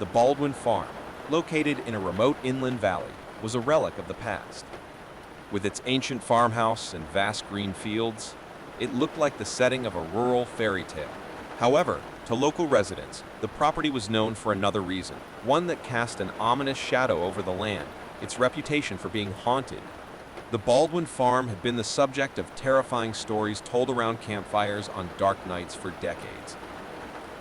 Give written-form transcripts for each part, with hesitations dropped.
The Baldwin farm, located in a remote inland valley, was a relic of the past. With its ancient farmhouse and vast green fields, it looked like the setting of a rural fairy tale. However, to local residents, the property was known for another reason, one that cast an ominous shadow over the land, its reputation for being haunted. The Baldwin farm had been the subject of terrifying stories told around campfires on dark nights for decades.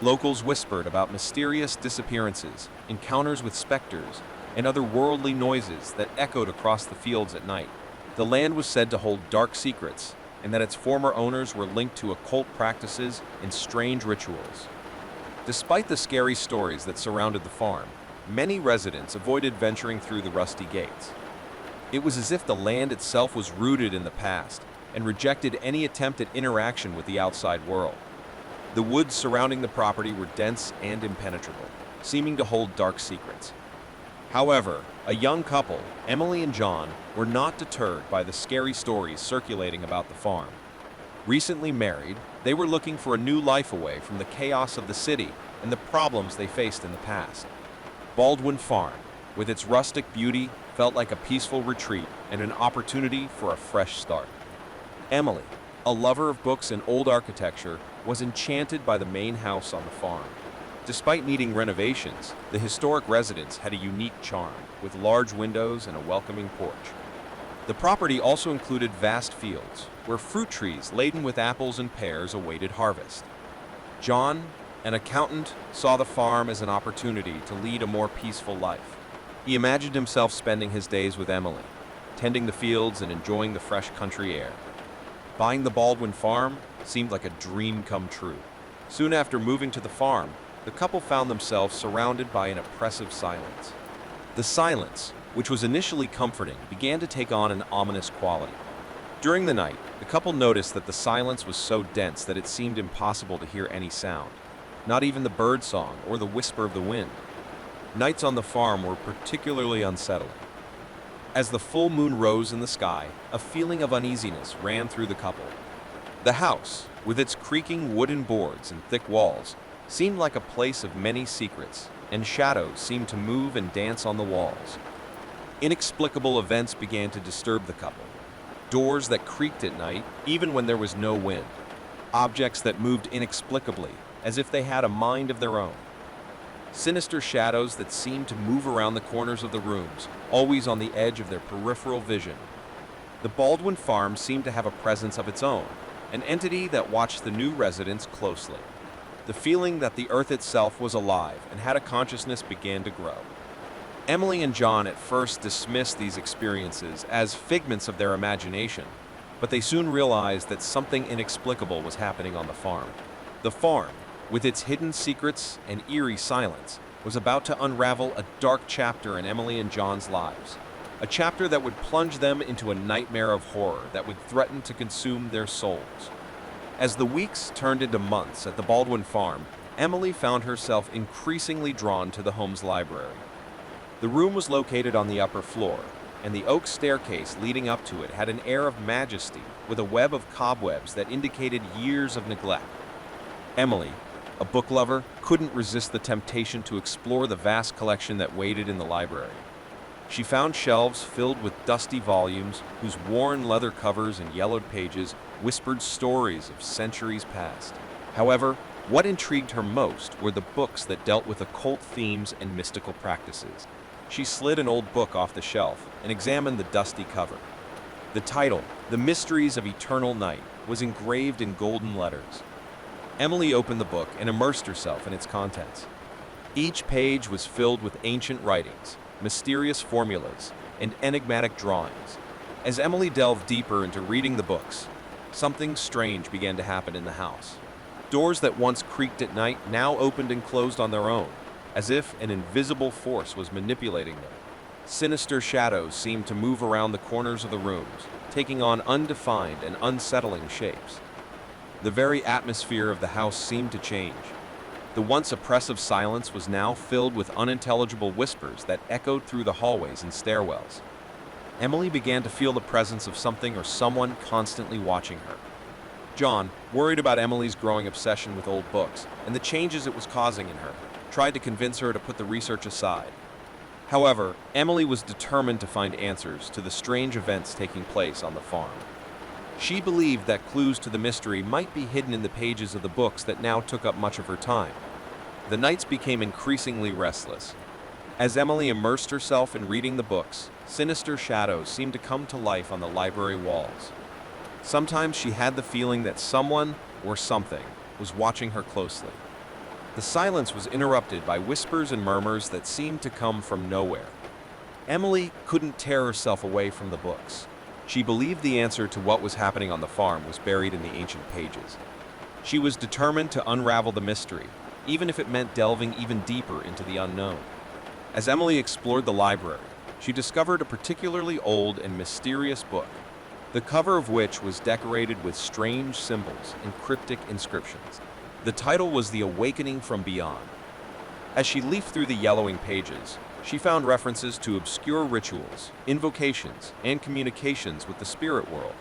Locals whispered about mysterious disappearances, encounters with specters, and other worldly noises that echoed across the fields at night. The land was said to hold dark secrets, and that its former owners were linked to occult practices and strange rituals. Despite the scary stories that surrounded the farm, many residents avoided venturing through the rusty gates. It was as if the land itself was rooted in the past and rejected any attempt at interaction with the outside world. The woods surrounding the property were dense and impenetrable, seeming to hold dark secrets. However, a young couple, Emily and John, were not deterred by the scary stories circulating about the farm. Recently married, they were looking for a new life away from the chaos of the city and the problems they faced in the past. Baldwin Farm, with its rustic beauty, felt like a peaceful retreat and an opportunity for a fresh start. Emily, a lover of books and old architecture, was enchanted by the main house on the farm. Despite needing renovations, the historic residence had a unique charm, with large windows and a welcoming porch. The property also included vast fields, where fruit trees laden with apples and pears awaited harvest. John, an accountant, saw the farm as an opportunity to lead a more peaceful life. He imagined himself spending his days with Emily, tending the fields and enjoying the fresh country air. Buying the Baldwin farm seemed like a dream come true. Soon after moving to the farm, the couple found themselves surrounded by an oppressive silence. The silence, which was initially comforting, began to take on an ominous quality. During the night, the couple noticed that the silence was so dense that it seemed impossible to hear any sound, not even the bird song or the whisper of the wind. Nights on the farm were particularly unsettling. As the full moon rose in the sky, a feeling of uneasiness ran through the couple. The house, with its creaking wooden boards and thick walls, seemed like a place of many secrets, and shadows seemed to move and dance on the walls. Inexplicable events began to disturb the couple. Doors that creaked at night, even when there was no wind. Objects that moved inexplicably, as if they had a mind of their own. Sinister shadows that seemed to move around the corners of the rooms, always on the edge of their peripheral vision. The Baldwin farm seemed to have a presence of its own, an entity that watched the new residents closely. The feeling that the earth itself was alive and had a consciousness began to grow. Emily and John at first dismissed these experiences as figments of their imagination, but they soon realized that something inexplicable was happening on the farm. The farm, with its hidden secrets and eerie silence, was about to unravel a dark chapter in Emily and John's lives. A chapter that would plunge them into a nightmare of horror that would threaten to consume their souls. As the weeks turned into months at the Baldwin farm, Emily found herself increasingly drawn to the home's library. The room was located on the upper floor, and the oak staircase leading up to it had an air of majesty with a web of cobwebs that indicated years of neglect. Emily, a book lover, couldn't resist the temptation to explore the vast collection that waited in the library. She found shelves filled with dusty volumes whose worn leather covers and yellowed pages whispered stories of centuries past. However, what intrigued her most were the books that dealt with occult themes and mystical practices. She slid an old book off the shelf and examined the dusty cover. The title, The Mysteries of Eternal Night, was engraved in golden letters. Emily opened the book and immersed herself in its contents. Each page was filled with ancient writings, mysterious formulas, and enigmatic drawings. As Emily delved deeper into reading the books, something strange began to happen in the house. Doors that once creaked at night now opened and closed on their own, as if an invisible force was manipulating them. Sinister shadows seemed to move around the corners of the rooms, taking on undefined and unsettling shapes. The very atmosphere of the house seemed to change. The once oppressive silence was now filled with unintelligible whispers that echoed through the hallways and stairwells. Emily began to feel the presence of something or someone constantly watching her. John, worried about Emily's growing obsession with old books and the changes it was causing in her, tried to convince her to put the research aside. However, Emily was determined to find answers to the strange events taking place on the farm. She believed that clues to the mystery might be hidden in the pages of the books that now took up much of her time. The nights became increasingly restless. As Emily immersed herself in reading the books, sinister shadows seemed to come to life on the library walls. Sometimes she had the feeling that someone or something was watching her closely. The silence was interrupted by whispers and murmurs that seemed to come from nowhere. Emily couldn't tear herself away from the books. She believed the answer to what was happening on the farm was buried in the ancient pages. She was determined to unravel the mystery, even if it meant delving even deeper into the unknown. As Emily explored the library, she discovered a particularly old and mysterious book, the cover of which was decorated with strange symbols and cryptic inscriptions. The title was The Awakening from Beyond. As she leafed through the yellowing pages, she found references to obscure rituals, invocations, and communications with the spirit world.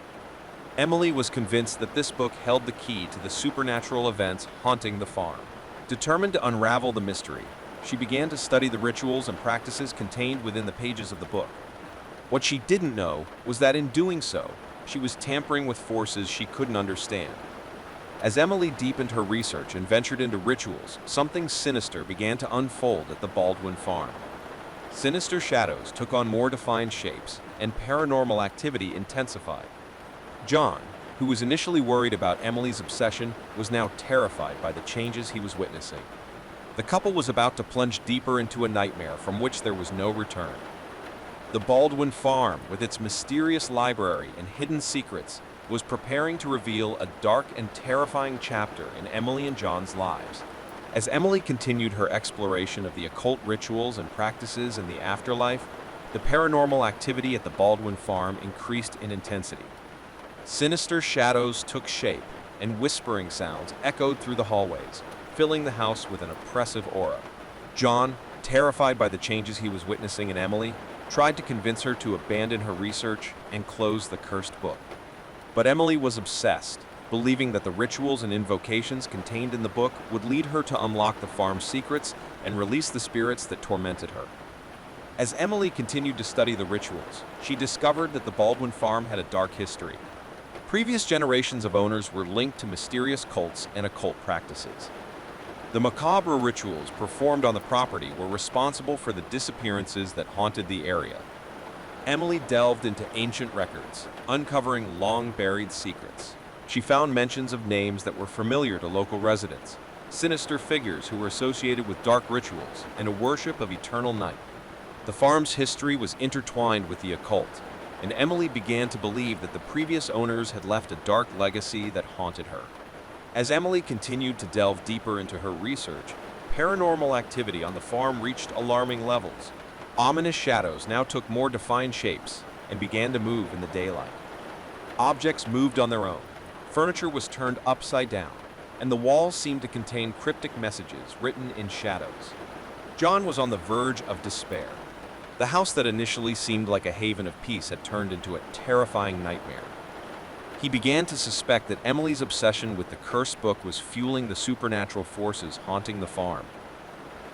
Emily was convinced that this book held the key to the supernatural events haunting the farm. Determined to unravel the mystery, she began to study the rituals and practices contained within the pages of the book. What she didn't know was that in doing so, she was tampering with forces she couldn't understand. As Emily deepened her research and ventured into rituals, something sinister began to unfold at the Baldwin farm. Sinister shadows took on more defined shapes, and paranormal activity intensified. John, who was initially worried about Emily's obsession, was now terrified by the changes he was witnessing. The couple was about to plunge deeper into a nightmare from which there was no return. The Baldwin farm, with its mysterious library and hidden secrets, was preparing to reveal a dark and terrifying chapter in Emily and John's lives. As Emily continued her exploration of the occult rituals and practices in the afterlife, the paranormal activity at the Baldwin farm increased in intensity. Sinister shadows took shape, and whispering sounds echoed through the hallways, filling the house with an oppressive aura. John, terrified by the changes he was witnessing in Emily, tried to convince her to abandon her research and close the cursed book. But Emily was obsessed, believing that the rituals and invocations contained in the book would lead her to unlock the farm's secrets and release the spirits that tormented her. As Emily continued to study the rituals, she discovered that the Baldwin farm had a dark history. Previous generations of owners were linked to mysterious cults and occult practices. The macabre rituals performed on the property were responsible for the disappearances that haunted the area. Emily delved into ancient records, uncovering long-buried secrets. She found mentions of names that were familiar to local residents, sinister figures who were associated with dark rituals, and a worship of eternal night. The farm's history was intertwined with the occult, and Emily began to believe that the previous owners had left a dark legacy that haunted her. As Emily continued to delve deeper into her research, paranormal activity on the farm reached alarming levels. Ominous shadows now took more defined shapes and began to move in the daylight. Objects moved on their own. Furniture was turned upside down, and the walls seemed to contain cryptic messages written in shadows. John was on the verge of despair. The house that initially seemed like a haven of peace had turned into a terrifying nightmare. He began to suspect that Emily's obsession with the cursed book was fueling the supernatural forces haunting the farm.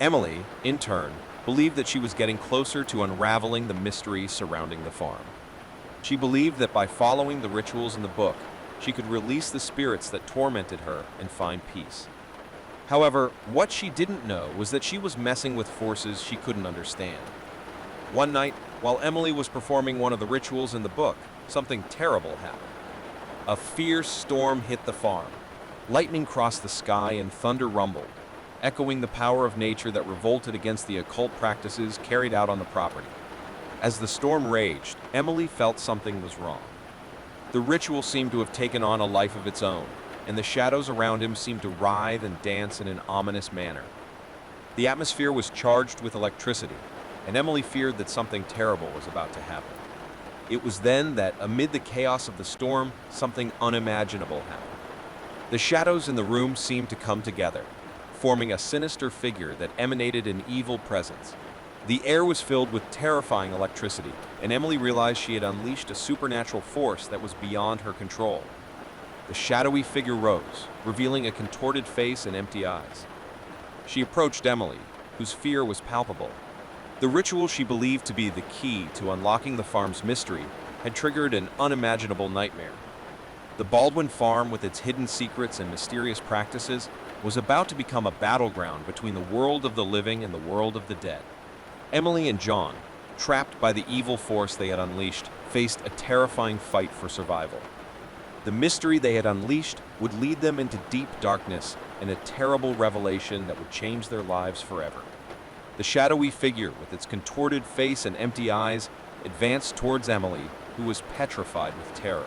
Emily, in turn, believed that she was getting closer to unraveling the mystery surrounding the farm. She believed that by following the rituals in the book, she could release the spirits that tormented her and find peace. However, what she didn't know was that she was messing with forces she couldn't understand. One night, while Emily was performing one of the rituals in the book, something terrible happened. A fierce storm hit the farm. Lightning crossed the sky and thunder rumbled, echoing the power of nature that revolted against the occult practices carried out on the property. As the storm raged, Emily felt something was wrong. The ritual seemed to have taken on a life of its own, and the shadows around him seemed to writhe and dance in an ominous manner. The atmosphere was charged with electricity, and Emily feared that something terrible was about to happen. It was then that, amid the chaos of the storm, something unimaginable happened. The shadows in the room seemed to come together, forming a sinister figure that emanated an evil presence. The air was filled with terrifying electricity, and Emily realized she had unleashed a supernatural force that was beyond her control. The shadowy figure rose, revealing a contorted face and empty eyes. She approached Emily, whose fear was palpable. The ritual she believed to be the key to unlocking the farm's mystery had triggered an unimaginable nightmare. The Baldwin farm, with its hidden secrets and mysterious practices, was about to become a battleground between the world of the living and the world of the dead. Emily and John, trapped by the evil force they had unleashed, faced a terrifying fight for survival. The mystery they had unleashed would lead them into deep darkness and a terrible revelation that would change their lives forever. The shadowy figure, with its contorted face and empty eyes, advanced towards Emily, who was petrified with terror.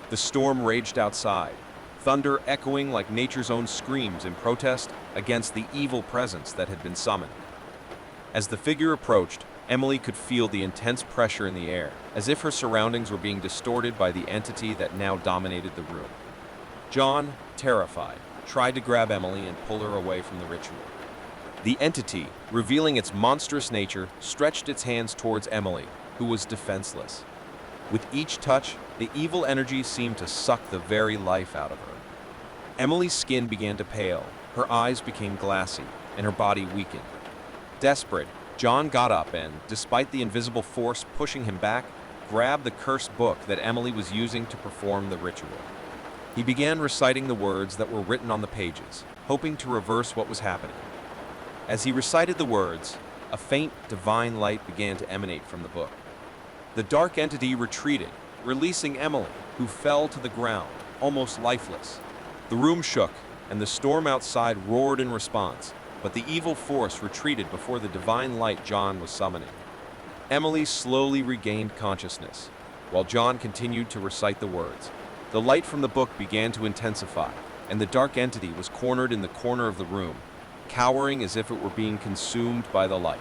The storm raged outside, thunder echoing like nature's own screams in protest against the evil presence that had been summoned. As the figure approached, Emily could feel the intense pressure in the air, as if her surroundings were being distorted by the entity that now dominated the room. John, terrified, tried to grab Emily and pull her away from the ritual. The entity, revealing its monstrous nature, stretched its hands towards Emily, who was defenseless. With each touch, the evil energy seemed to suck the very life out of her. Emily's skin began to pale, her eyes became glassy, and her body weakened. Desperate, John got up and, despite the invisible force pushing him back, grabbed the cursed book that Emily was using to perform the ritual. He began reciting the words that were written on the pages, hoping to reverse what was happening. As he recited the words, a faint, divine light began to emanate from the book. The dark entity retreated, releasing Emily, who fell to the ground, almost lifeless. The room shook, and the storm outside roared in response, but the evil force retreated before the divine light John was summoning. Emily slowly regained consciousness, while John continued to recite the words. The light from the book began to intensify, and the dark entity was cornered in the corner of the room, cowering as if it were being consumed by the light.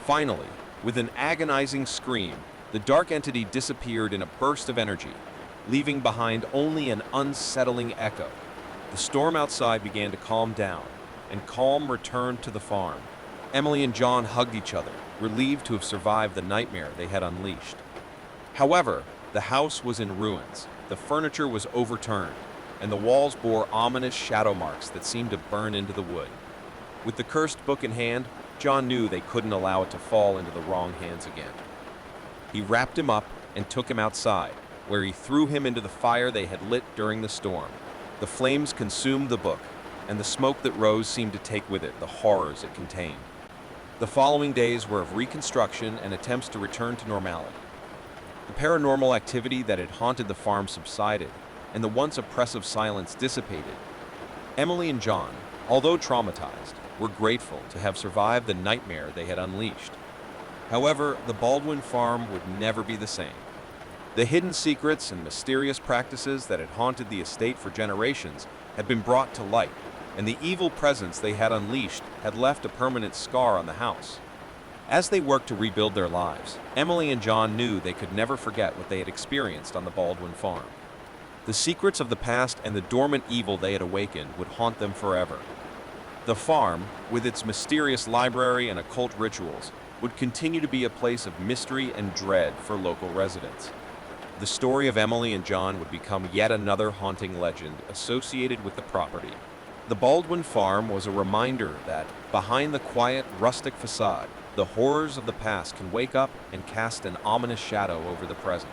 Finally, with an agonizing scream, the dark entity disappeared in a burst of energy, leaving behind only an unsettling echo. The storm outside began to calm down, and calm returned to the farm. Emily and John hugged each other, relieved to have survived the nightmare they had unleashed. However, the house was in ruins, the furniture was overturned, and the walls bore ominous shadow marks that seemed to burn into the wood. With the cursed book in hand, John knew they couldn't allow it to fall into the wrong hands again. He wrapped him up and took him outside, where he threw him into the fire they had lit during the storm. The flames consumed the book, and the smoke that rose seemed to take with it the horrors it contained. The following days were of reconstruction and attempts to return to normality. The paranormal activity that had haunted the farm subsided, and the once oppressive silence dissipated. Emily and John, although traumatized, were grateful to have survived the nightmare they had unleashed. However, the Baldwin farm would never be the same. The hidden secrets and mysterious practices that had haunted the estate for generations had been brought to light, and the evil presence they had unleashed had left a permanent scar on the house. As they worked to rebuild their lives, Emily and John knew they could never forget what they had experienced on the Baldwin farm. The secrets of the past and the dormant evil they had awakened would haunt them forever. The farm, with its mysterious library and occult rituals, would continue to be a place of mystery and dread for local residents. The story of Emily and John would become yet another haunting legend associated with the property. The Baldwin farm was a reminder that, behind the quiet, rustic facade, the horrors of the past can wake up and cast an ominous shadow over the present.